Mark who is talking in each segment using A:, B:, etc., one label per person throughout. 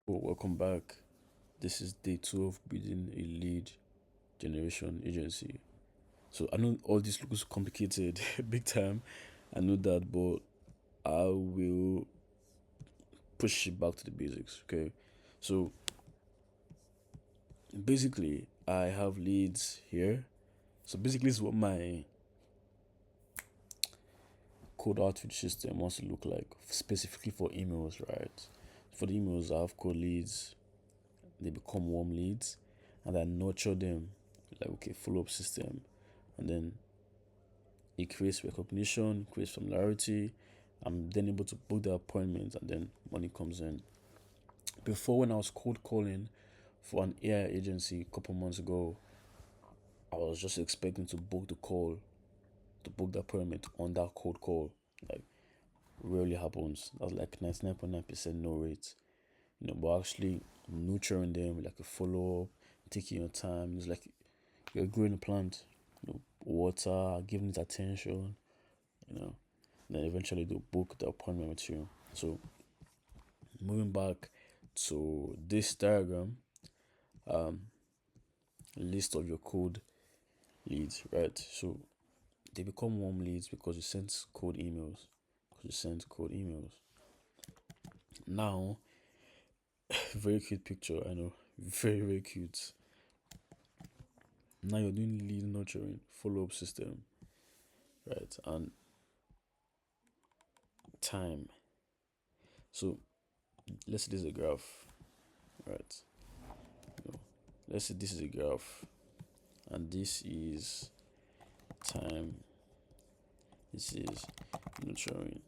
A: Well, welcome back. This is day two of building a lead generation agency. So I know all this looks complicated, big time. I know that, but I will push it back to the basics. Okay, so basically, I have leads here. So basically, this is what my code outreach system wants to look like, specifically for emails, right? For the emails, I have code leads. They become warm leads, and I nurture them like okay follow up system, and then it creates recognition, creates familiarity. I'm then able to book the appointment and then money comes in. Before, when I was cold calling for an AI agency a couple months ago, I was just expecting to book the call, to book the appointment on that cold call. Like, rarely happens. That's like 99.9% no rate. But actually nurturing them like a follow up, taking your time. It's like you're growing a plant, water, giving it attention, you know. Then eventually they'll book the appointment with you. So moving back to this diagram, um, list of your cold leads, right? So they become warm leads because you sent cold emails. Because you sent cold emails. Now, very cute picture, I know. Very, very cute. Now you're doing lead nurturing, follow up system, right? And time. So let's say this is a graph, right? Let's say this is a graph, and this is time, this is nurturing,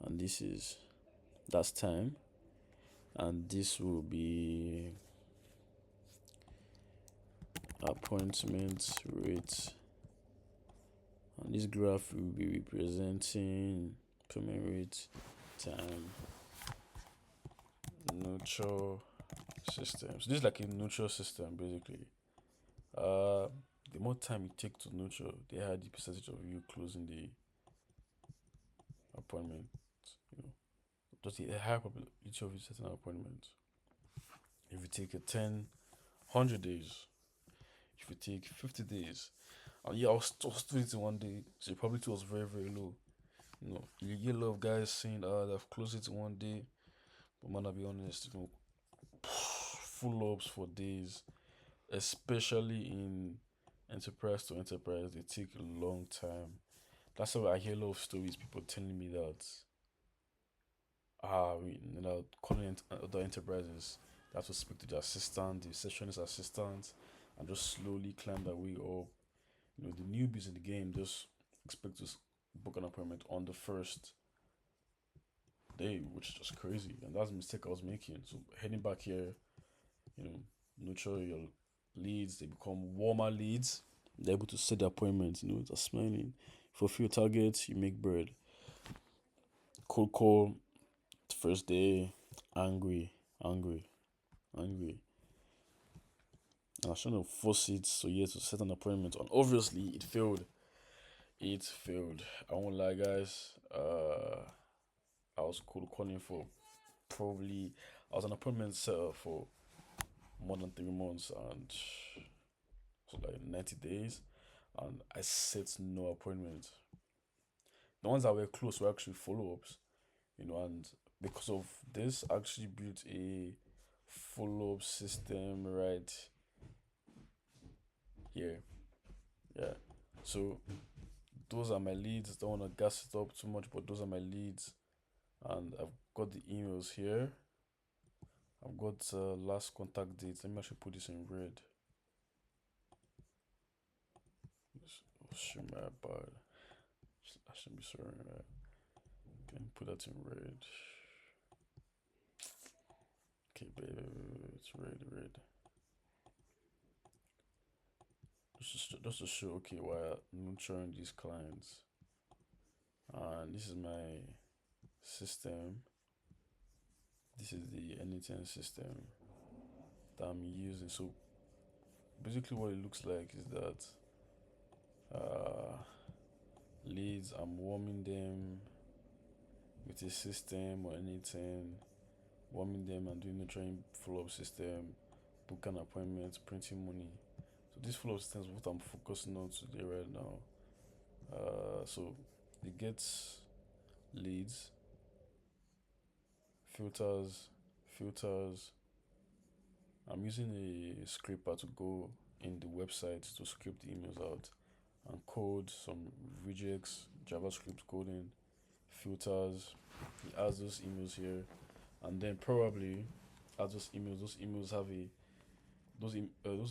A: and this is that's time, and this will be appointment rate, and this graph will be representing payment rate, time, nurture system. So this is like a nurture system basically. Uh, the more time you take to nurture, the higher the percentage of you closing the appointment. You know, just a higher probability of you setting an appointment. If you take a 10, 100 days, if you take 50 days, and yeah, I was doing it in one day, so the probability was very, very low. You get a lot of guys saying, they've closed it in one day, but man, I'll be honest, full ups for days, especially in enterprise to enterprise, they take a long time. That's why I hear a lot of stories, people telling me that calling other enterprises, they have to speak to the assistant, the sessionist assistant, and just slowly climb their way up. The newbies in the game just expect to book an appointment on the first day, which is just crazy. And that's the mistake I was making. So heading back here, you know, nurture your leads, they become warmer leads. They're able to set the appointment, they're smiling. Fulfill your targets, you make bread. Cold call, first day, angry, angry, angry. And I was trying to force it so yeah to set an appointment on. Obviously, it failed. It failed. I won't lie, guys. I was cold calling for probably I was an appointment setter for more than 3 months and so like 90 days, and I set no appointment. The ones that were close were actually follow ups, and because of this, I actually built a follow up system right here. Yeah. So those are my leads. Don't want to gas it up too much, but those are my leads. And I've got the emails here. I've got last contact dates. Let me actually put this in red. Show my bad. I shouldn't be swearing that. Can you put that in red? Okay, baby, it's red, red. Just to show, okay, why I'm nurturing these clients. And this is my system. This is the anything system that I'm using. So basically, what it looks like is that leads, I'm warming them with a system or anything. warming them and doing nurturing follow-up system, booking appointments, printing money. So this follow-up system is what I'm focusing on today right now. So it gets leads, filters, filters. I'm using a scraper to go in the website to scrape the emails out and code some regex, JavaScript coding, filters. He adds those emails here, and then probably add those emails. Those emails have a those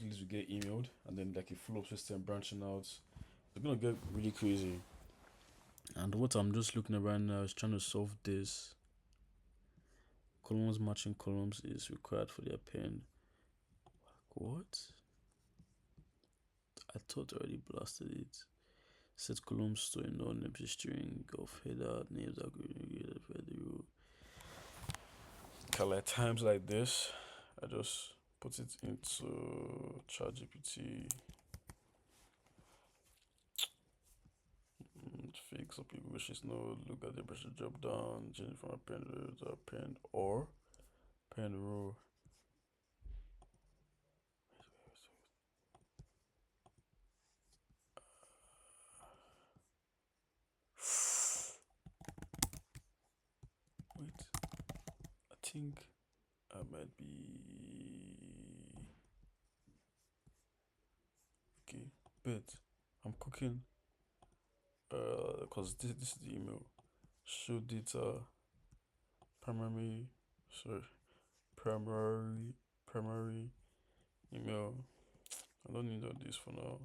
A: leads will get emailed, and then like a follow-up system branching out. It's gonna get really crazy. And what I'm just looking at right now is trying to solve this. Columns matching columns is required for the append. What? I thought I already blasted it. Set columns to a non-empty string of header names that could be for the rule. Like times like this, I just put it into ChatGPT. Fix up people wishes node, look at the pressure drop down, change from append to append or append row. Wait, I think I might be okay. Bet I'm cooking. Cause this is the email. Show data primary, sorry, primary email. I don't need all this for now.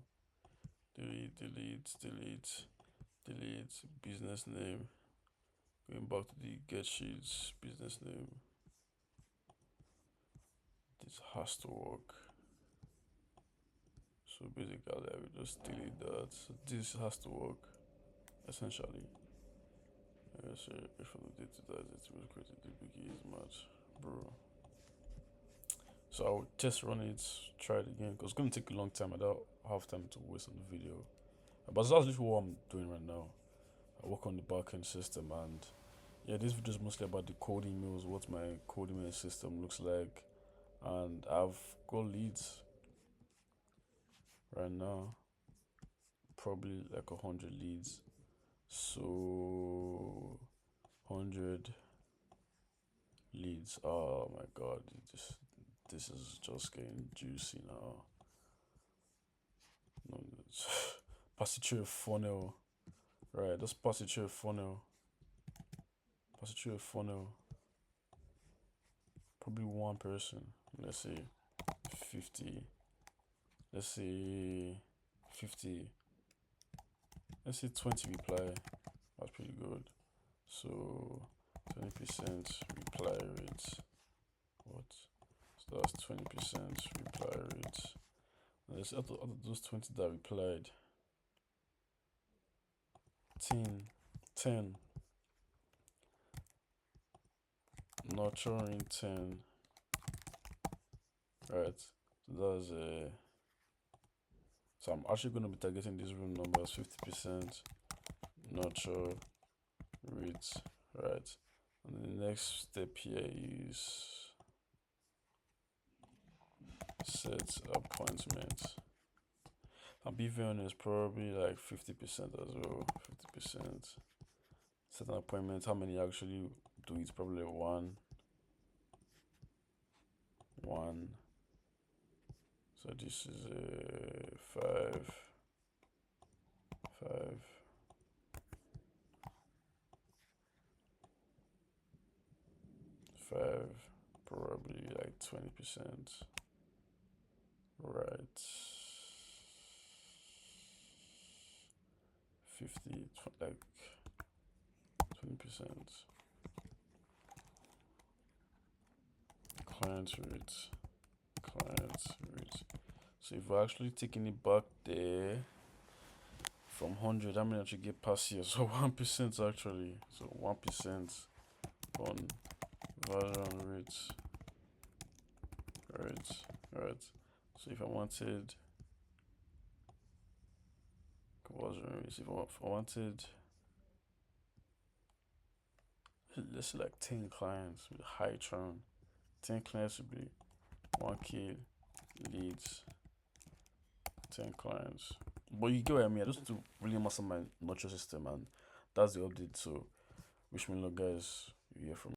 A: Delete business name. Going back to the get sheets business name. This has to work. So basically I will just delete that. So this has to work essentially. So if from the data that it will create a duplicate match, bro. So I'll just run it, try it again, because it's gonna take a long time. I don't have time to waste on the video. But that's literally what I'm doing right now. I work on the backend system, and yeah, this video is mostly about the code emails, what my code email system looks like, and I've got leads right now, probably like 100 leads. So 100 leads. Oh my god, this is just getting juicy now. No, pass it through a funnel. Right, just pass it through a funnel. Pass it through a funnel. Probably one person. Let's say 50. Let's say 50. Let's say 20 reply. That's pretty good. So 20% reply rate. What? So that's 20% reply rate. And let's out of those 20 that replied, 10 nurturing 10, right? So that's so I'm actually going to be targeting this room number as 50% nurture rate, right? And the next step here is set appointment. I'll be very honest, probably like 50% as well. 50%. Set an appointment. How many actually do it? Probably one. So this is a 5. Probably like 20%. Right. 50, like 20%. Client rate. So if we're actually taking it back there from 100, how many actually get past here? So 1% actually. So 1% on conversion rates. Right. So if I wanted conversion rates, if I wanted let's say like 10 clients with high churn. 10 clients would be 1K leads, 10 clients. But you get what I mean. I just need to really master my nurture system, and that's the update. So, wish me luck, guys. You hear from